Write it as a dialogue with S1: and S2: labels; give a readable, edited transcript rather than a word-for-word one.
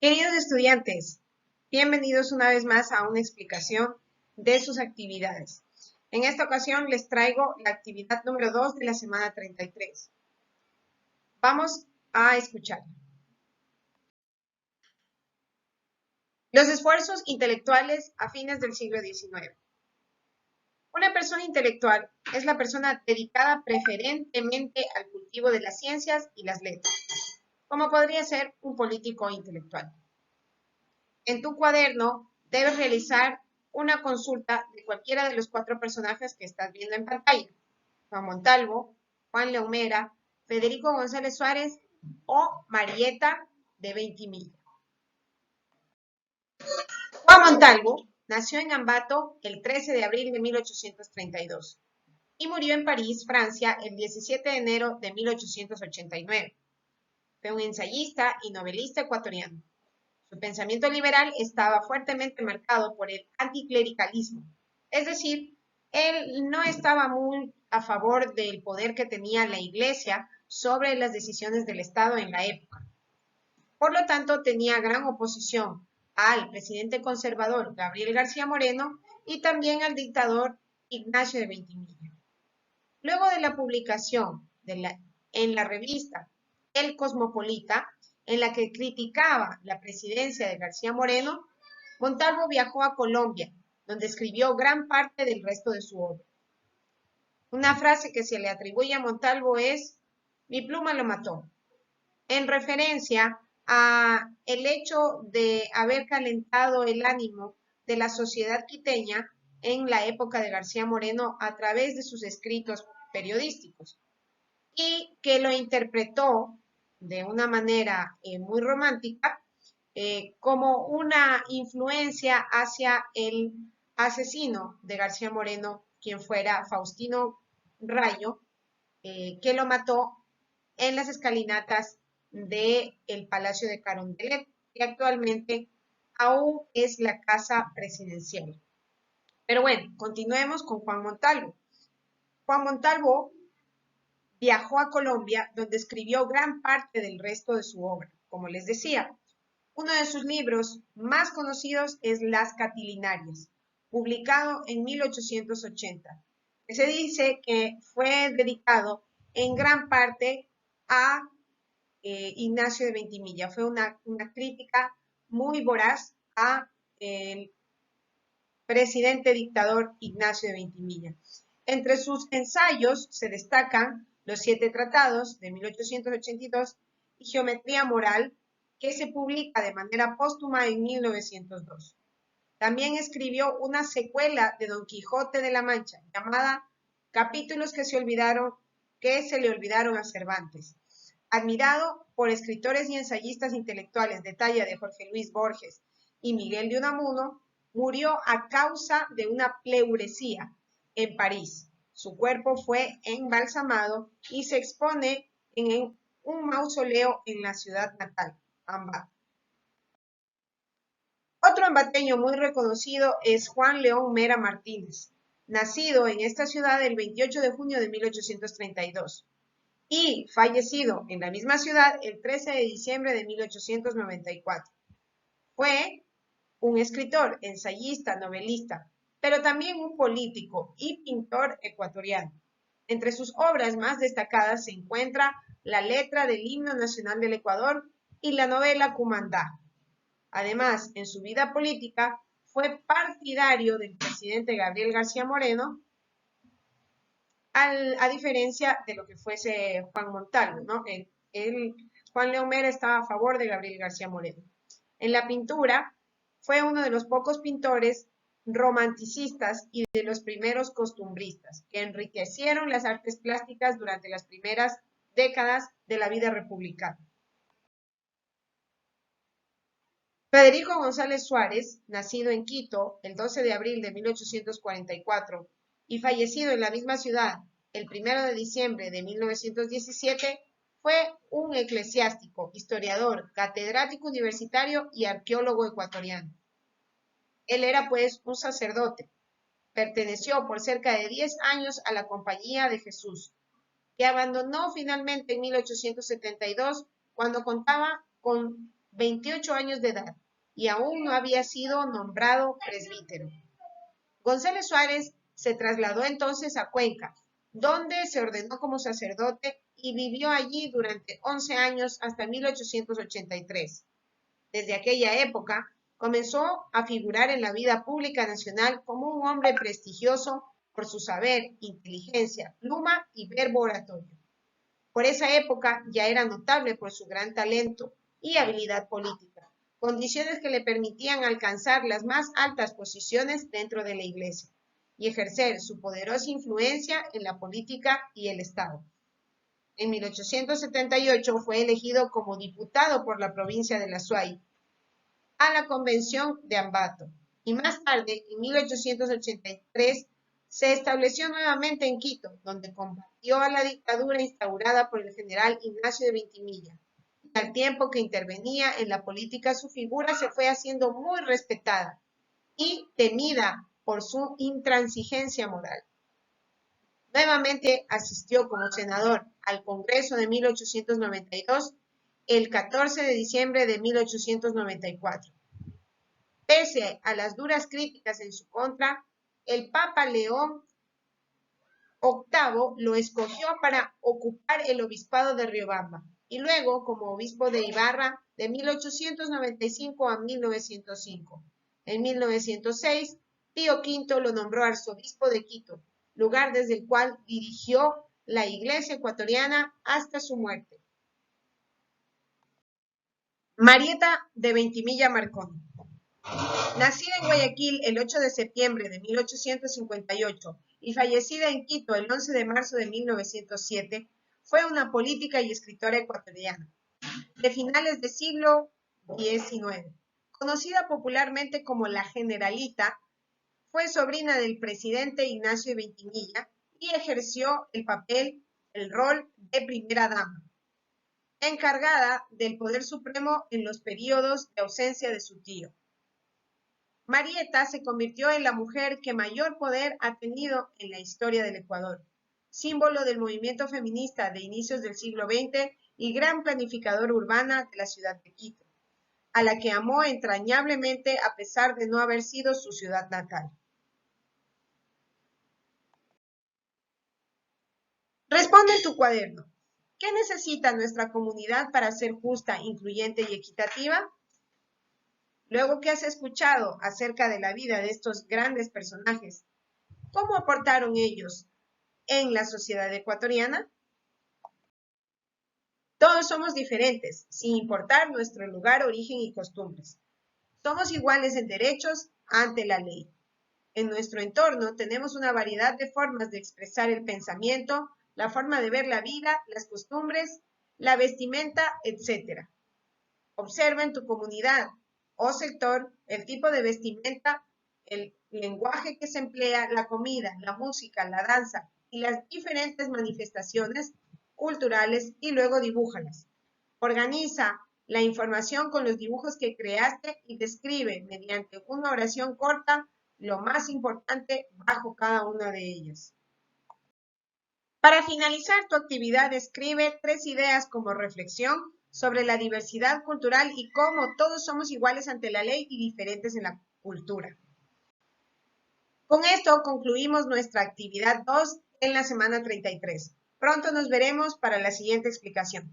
S1: Queridos estudiantes, bienvenidos una vez más a una explicación de sus actividades. En esta ocasión les traigo la actividad número 2 de la semana 33. Vamos a escuchar. Los esfuerzos intelectuales a fines del siglo XIX. Una persona intelectual es la persona dedicada preferentemente al cultivo de las ciencias y las letras, como podría ser un político intelectual. En tu cuaderno debes realizar una consulta de cualquiera de los 4 personajes que estás viendo en pantalla. Juan Montalvo, Juan León Mera, Federico González Suárez o Marieta de Ventimiglia. Juan Montalvo nació en Ambato el 13 de abril de 1832 y murió en París, Francia, el 17 de enero de 1889. Fue un ensayista y novelista ecuatoriano. Su pensamiento liberal estaba fuertemente marcado por el anticlericalismo, es decir, él no estaba muy a favor del poder que tenía la Iglesia sobre las decisiones del Estado en la época. Por lo tanto, tenía gran oposición al presidente conservador Gabriel García Moreno y también al dictador Ignacio de Ventimiglia. Luego de la publicación en la revista El Cosmopolita, en la que criticaba la presidencia de García Moreno, Montalvo viajó a Colombia, donde escribió gran parte del resto de su obra. Una frase que se le atribuye a Montalvo es: "Mi pluma lo mató", en referencia a el hecho de haber calentado el ánimo de la sociedad quiteña en la época de García Moreno a través de sus escritos periodísticos, y que lo interpretó de una manera muy romántica como una influencia hacia el asesino de García Moreno, quien fuera Faustino Rayo, que lo mató en las escalinatas del Palacio de Carondelet, que actualmente aún es la casa presidencial. Pero bueno, continuemos con Juan Montalvo. Juan Montalvo viajó a Colombia, donde escribió gran parte del resto de su obra. Como les decía, uno de sus libros más conocidos es Las Catilinarias, publicado en 1880. Se dice que fue dedicado en gran parte a Ignacio de Ventimiglia. Fue una crítica muy voraz a el presidente dictador Ignacio de Ventimiglia. Entre sus ensayos se destacan Los 7 Tratados de 1882 y Geometría Moral, que se publica de manera póstuma en 1902. También escribió una secuela de Don Quijote de la Mancha llamada Capítulos que se le olvidaron a Cervantes. Admirado por escritores y ensayistas intelectuales de talla de Jorge Luis Borges y Miguel de Unamuno, murió a causa de una pleuresía en París. Su cuerpo fue embalsamado y se expone en un mausoleo en la ciudad natal, Ambato. Otro ambateño muy reconocido es Juan León Mera Martínez, nacido en esta ciudad el 28 de junio de 1832 y fallecido en la misma ciudad el 13 de diciembre de 1894. Fue un escritor, ensayista, novelista, pero también un político y pintor ecuatoriano. Entre sus obras más destacadas se encuentra la letra del himno nacional del Ecuador y la novela Cumandá. Además, en su vida política fue partidario del presidente Gabriel García Moreno, a diferencia de lo que fuese Juan Montalvo, ¿no? Juan León Mera estaba a favor de Gabriel García Moreno. En la pintura fue uno de los pocos pintores romanticistas y de los primeros costumbristas, que enriquecieron las artes plásticas durante las primeras décadas de la vida republicana. Federico González Suárez, nacido en Quito el 12 de abril de 1844 y fallecido en la misma ciudad el 1 de diciembre de 1917, fue un eclesiástico, historiador, catedrático universitario y arqueólogo ecuatoriano. Él era pues un sacerdote. Perteneció por cerca de 10 años a la Compañía de Jesús, que abandonó finalmente en 1872 cuando contaba con 28 años de edad, y aún no había sido nombrado presbítero. González Suárez se trasladó entonces a Cuenca, donde se ordenó como sacerdote y vivió allí durante 11 años hasta 1883. Desde aquella época, comenzó a figurar en la vida pública nacional como un hombre prestigioso por su saber, inteligencia, pluma y verbo oratorio. Por esa época ya era notable por su gran talento y habilidad política, condiciones que le permitían alcanzar las más altas posiciones dentro de la Iglesia y ejercer su poderosa influencia en la política y el Estado. En 1878 fue elegido como diputado por la provincia de La Suay a la Convención de Ambato, y más tarde, en 1883, se estableció nuevamente en Quito, donde combatió a la dictadura instaurada por el general Ignacio de Vintimilla. Y al tiempo que intervenía en la política, su figura se fue haciendo muy respetada y temida por su intransigencia moral. Nuevamente asistió como senador al Congreso de 1892, el 14 de diciembre de 1894. Pese a las duras críticas en su contra, el Papa León VIII lo escogió para ocupar el obispado de Riobamba y luego como obispo de Ibarra de 1895 a 1905. En 1906, Pío V lo nombró arzobispo de Quito, lugar desde el cual dirigió la Iglesia ecuatoriana hasta su muerte. Marieta de Ventimilla Marconi. Nacida en Guayaquil el 8 de septiembre de 1858 y fallecida en Quito el 11 de marzo de 1907, fue una política y escritora ecuatoriana de finales del siglo XIX. Conocida popularmente como la Generalita, fue sobrina del presidente Ignacio de Ventimilla y ejerció el rol de primera dama, encargada del poder supremo en los periodos de ausencia de su tío. Marieta se convirtió en la mujer que mayor poder ha tenido en la historia del Ecuador, símbolo del movimiento feminista de inicios del siglo XX y gran planificadora urbana de la ciudad de Quito, a la que amó entrañablemente a pesar de no haber sido su ciudad natal. Responde en tu cuaderno. ¿Qué necesita nuestra comunidad para ser justa, incluyente y equitativa? Luego que has escuchado acerca de la vida de estos grandes personajes, ¿cómo aportaron ellos en la sociedad ecuatoriana? Todos somos diferentes, sin importar nuestro lugar, origen y costumbres. Somos iguales en derechos ante la ley. En nuestro entorno tenemos una variedad de formas de expresar el pensamiento, la forma de ver la vida, las costumbres, la vestimenta, etc. Observa en tu comunidad o sector el tipo de vestimenta, el lenguaje que se emplea, la comida, la música, la danza y las diferentes manifestaciones culturales y luego dibújalas. Organiza la información con los dibujos que creaste y describe mediante una oración corta lo más importante bajo cada una de ellas. Para finalizar tu actividad, escribe 3 ideas como reflexión sobre la diversidad cultural y cómo todos somos iguales ante la ley y diferentes en la cultura. Con esto concluimos nuestra actividad 2 en la semana 33. Pronto nos veremos para la siguiente explicación.